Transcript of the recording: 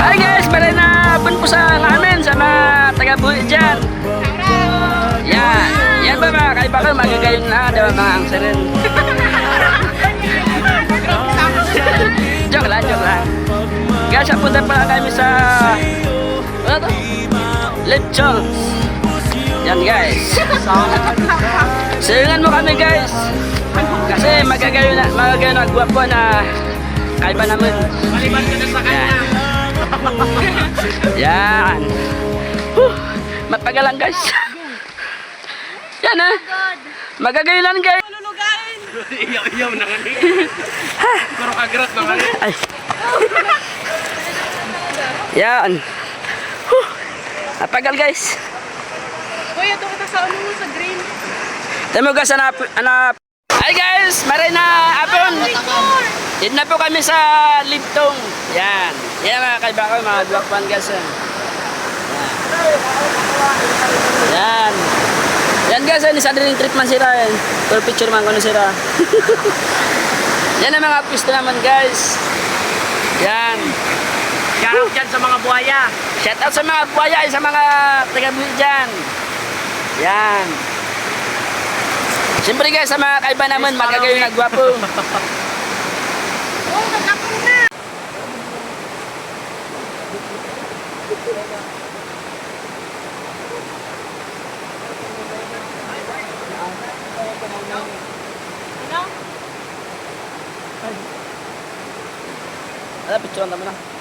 Hi guys, maray na pun po sa namin sa mga taga-buhi dyan. Yan, yan ba mga kaibigan, magagayon na, di ba mga angsarin? Joke lang. Guys, punta pala kami sa, ano to? Lechons. Yan guys. Sayangan mo kami guys. Kasi magagayon na gwapo na kaiba naman. Maliban ka na sa kanya. Yan. Matagal lang guys. Yan ha. Magagayon lang guys. Lulugain. Iyaw na nga ni. Pero kagrat na nga ni. Ay. Yan. Matagal guys. Kuya, ito kita sa ano sa green. Tayo mo guys, hanap. Hi guys, maray na apon. Dito na po kami sa Libtong. Yan. Yan mga kaibigan ko, mga duwakpan guys. Yan. Yan guys, isa din yung treatment sila. For picture man kung ano sila. Yan ang mga pista naman guys. Yan. Shout out dyan sa mga buhaya. Shout out sa mga buhaya, sa mga taga-buhi dyan. Yan. Siyempre guys, sa mga kaiba naman, magagayon na gwapo. Oh, nagkakong na. Ala, picture naman na.